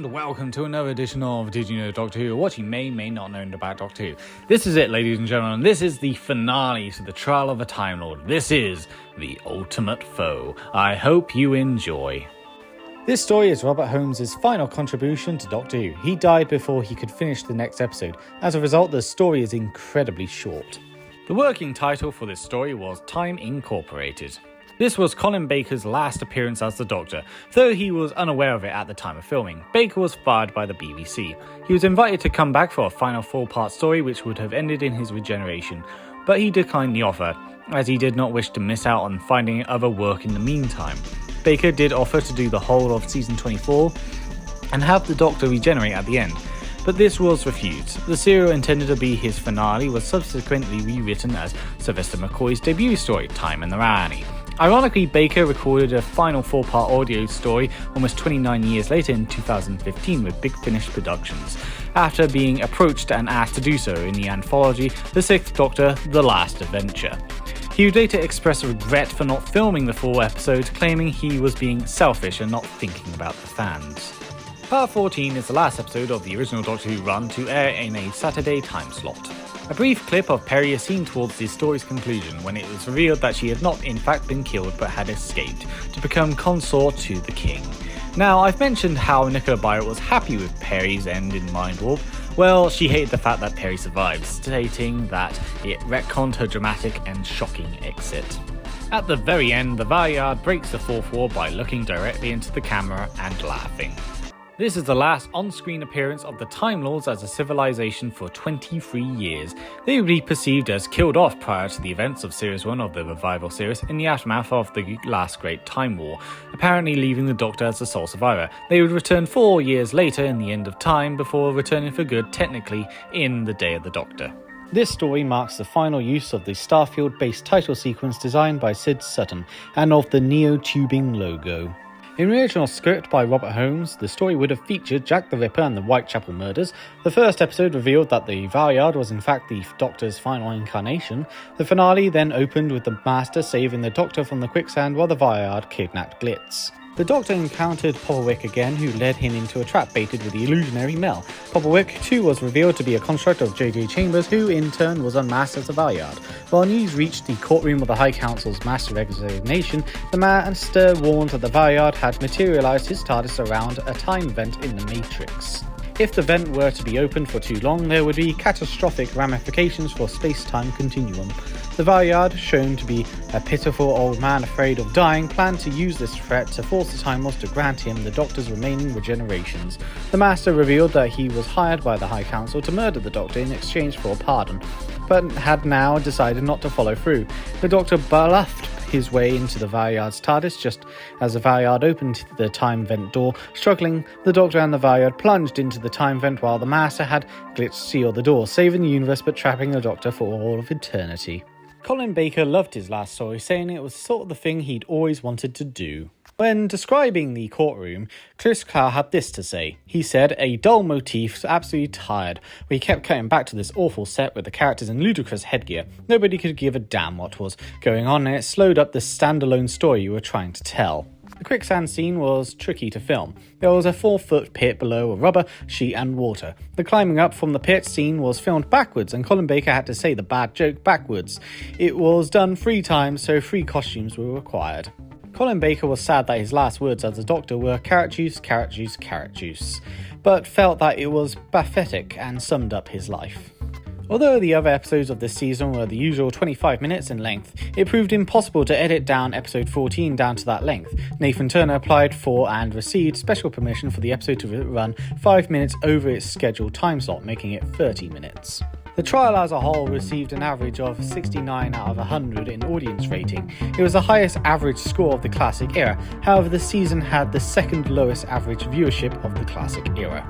and welcome to another edition of Did You Know Doctor Who, or what you may not know about Doctor Who. This is it, ladies and gentlemen. This is the finale to the trial of a Time Lord. This is the ultimate foe. I hope you enjoy. This story is Robert Holmes' final contribution to Doctor Who. He died before he could finish the next episode. As a result, the story is incredibly short. The working title for this story was Time Incorporated. This was Colin Baker's last appearance as the Doctor, though he was unaware of it at the time of filming. Baker was fired by the BBC. He was invited to come back for a final 4-part story which would have ended in his regeneration, but he declined the offer, as he did not wish to miss out on finding other work in the meantime. Baker did offer to do the whole of season 24 and have the Doctor regenerate at the end, but this was refused. The serial intended to be his finale was subsequently rewritten as Sylvester McCoy's debut story, Time and the Rani. Ironically, Baker recorded a final 4-part audio story almost 29 years later in 2015 with Big Finish Productions, after being approached and asked to do so in the anthology The Sixth Doctor, The Last Adventure. He would later express regret for not filming the full episode, claiming he was being selfish and not thinking about the fans. Part 14 is the last episode of the original Doctor Who run to air in a Saturday time slot. A brief clip of Peri is seen towards the story's conclusion when it was revealed that she had not in fact been killed but had escaped to become consort to the king. Now, I've mentioned how Nicola Bryant was happy with Peri's end in Mind Warp. Well, she hated the fact that Peri survived, stating that it retconned her dramatic and shocking exit. At the very end, the Valyard breaks the fourth wall by looking directly into the camera and laughing. This is the last on-screen appearance of the Time Lords as a civilization for 23 years. They would be perceived as killed off prior to the events of Series 1 of the Revival series in the aftermath of the last Great Time War, apparently leaving the Doctor as the sole survivor. They would return 4 years later in the End of Time before returning for good technically in the Day of the Doctor. This story marks the final use of the Starfield-based title sequence designed by Sid Sutton and of the Neo-tubing logo. In the original script by Robert Holmes, the story would have featured Jack the Ripper and the Whitechapel murders. The first episode revealed that the Valyard was in fact the Doctor's final incarnation. The finale then opened with the Master saving the Doctor from the quicksand while the Valyard kidnapped Glitz. The Doctor encountered Popplewick again, who led him into a trap baited with the illusionary Mel. Popplewick too was revealed to be a construct of J.J. Chambers, who in turn was unmasked as a Valyard. While news reached the courtroom of the High Council's master resignation, the Master warned that the Valyard had materialised his TARDIS around a time vent in the Matrix. If the vent were to be opened for too long, there would be catastrophic ramifications for space-time continuum. The Valyard, shown to be a pitiful old man afraid of dying, planned to use this threat to force the Time Lords to grant him the Doctor's remaining regenerations. The Master revealed that he was hired by the High Council to murder the Doctor in exchange for a pardon, but had now decided not to follow through. The Doctor bluffed his way into the Valyard's TARDIS just as the Valyard opened the time vent door. Struggling, the Doctor and the Valyard plunged into the time vent while the Master had Glitch seal the door, saving the universe but trapping the Doctor for all of eternity. Colin Baker loved his last story, saying it was sort of the thing he'd always wanted to do. When describing the courtroom, Chris Carr had this to say. He said, "A dull motif, absolutely tired. We kept cutting back to this awful set with the characters in ludicrous headgear. Nobody could give a damn what was going on, and it slowed up the standalone story you were trying to tell." The quicksand scene was tricky to film. There was a 4-foot pit below a rubber sheet and water. The climbing up from the pit scene was filmed backwards, and Colin Baker had to say the bad joke backwards. It was done 3 times, so 3 costumes were required. Colin Baker was sad that his last words as the Doctor were carrot juice, carrot juice, carrot juice, but felt that it was pathetic and summed up his life. Although the other episodes of this season were the usual 25 minutes in length, it proved impossible to edit down episode 14 down to that length. Nathan Turner applied for and received special permission for the episode to run 5 minutes over its scheduled time slot, making it 30 minutes. The trial as a whole received an average of 69 out of 100 in audience rating. It was the highest average score of the classic era. However, the season had the second lowest average viewership of the classic era.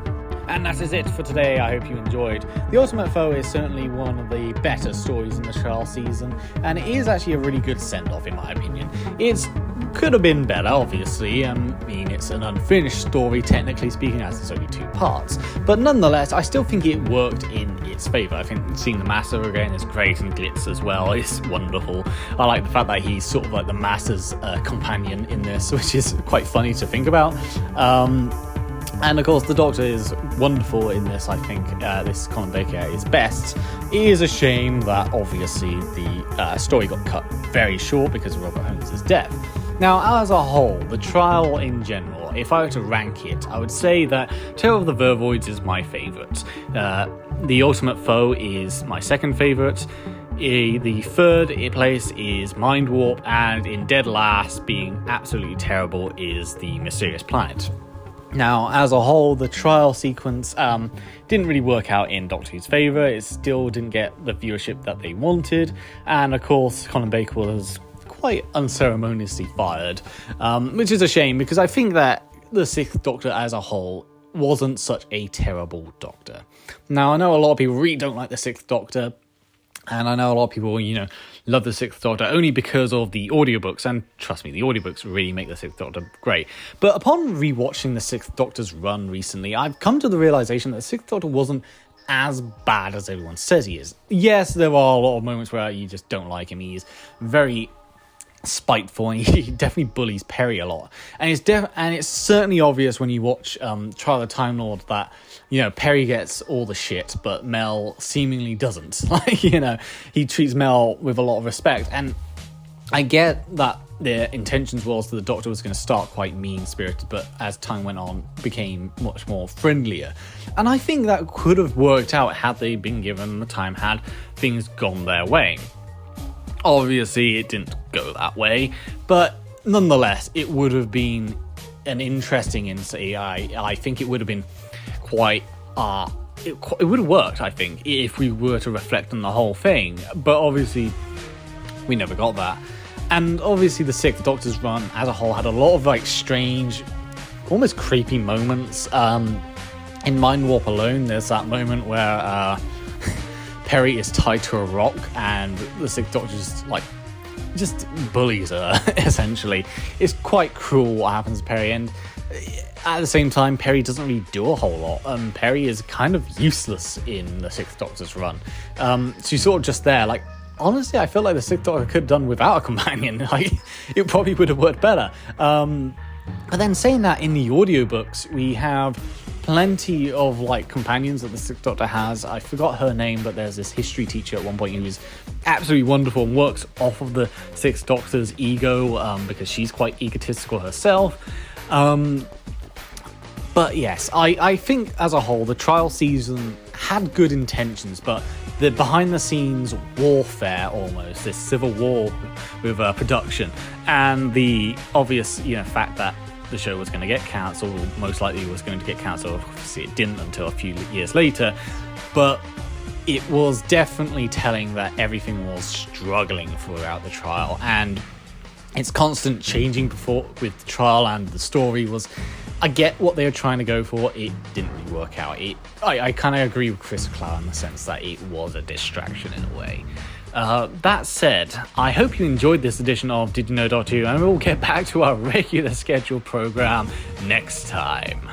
And that is it for today. I hope you enjoyed. The Ultimate Foe is certainly one of the better stories in the trial season, and it is actually a really good send-off in my opinion. It could have been better, obviously. I mean, it's an unfinished story, technically speaking, as it's only 2 parts. But nonetheless, I still think it worked in its favour. I think seeing the Master again is great, and Glitz as well is wonderful. I like the fact that he's sort of like the Master's companion in this, which is quite funny to think about. And of course, the Doctor is wonderful in this. I think this Colin Baker is best. It is a shame that obviously the story got cut very short because of Robert Holmes' death. Now, as a whole, the trial in general, if I were to rank it, I would say that Tale of the Vervoids is my favourite. The Ultimate Foe is my second favourite. The third place is Mind Warp, and in dead last, being absolutely terrible, is The Mysterious Planet. Now, as a whole, the trial sequence didn't really work out in Doctor Who's favour. It still didn't get the viewership that they wanted, and of course, Colin Baker was quite unceremoniously fired, which is a shame because I think that the Sixth Doctor as a whole wasn't such a terrible Doctor. Now, I know a lot of people really don't like the Sixth Doctor, and I know a lot of people, love the Sixth Doctor only because of the audiobooks, and trust me, the audiobooks really make the Sixth Doctor great. But upon rewatching the Sixth Doctor's run recently, I've come to the realization that the Sixth Doctor wasn't as bad as everyone says he is. Yes, there are a lot of moments where you just don't like him. He's very spiteful, and he definitely bullies Perry a lot. And it's certainly obvious when you watch Trial of the Time Lord that Perry gets all the shit, but Mel seemingly doesn't. He treats Mel with a lot of respect, and I get that their intentions was that the Doctor was going to start quite mean-spirited, but as time went on, became much more friendlier. And I think that could have worked out had they been given the time, had things gone their way. Obviously, it didn't go that way, but nonetheless, it would have been an interesting insight. I think it would have been quite... it would have worked, I think, if we were to reflect on the whole thing, but obviously, we never got that. And obviously, the Sixth Doctor's run as a whole had a lot of strange, almost creepy moments. In Mind Warp alone, there's that moment where Perry is tied to a rock, and the Sixth Doctor just bullies her, essentially. It's quite cruel what happens to Perry, and at the same time, Perry doesn't really do a whole lot. Perry is kind of useless in the Sixth Doctor's run. She's sort of just there. Honestly, I feel like the Sixth Doctor could have done without a companion. It probably would have worked better. But then saying that, in the audiobooks, we have plenty of companions that the Sixth Doctor has. I forgot her name, but there's this history teacher at one point who's absolutely wonderful and works off of the Sixth Doctor's ego, because she's quite egotistical herself. But yes, I think as a whole, the trial season had good intentions, but the behind-the-scenes warfare, almost, this civil war with production, and the obvious fact that the show was going to get cancelled, or most likely was going to get cancelled. Obviously, it didn't until a few years later, but it was definitely telling that everything was struggling throughout the trial, and its constant changing with the trial and the story was... I get what they were trying to go for. It didn't really work out. I kind of agree with Chris Clow in the sense that it was a distraction in a way. That said, I hope you enjoyed this edition of Did You Know Doctor Who, and we'll get back to our regular scheduled program next time.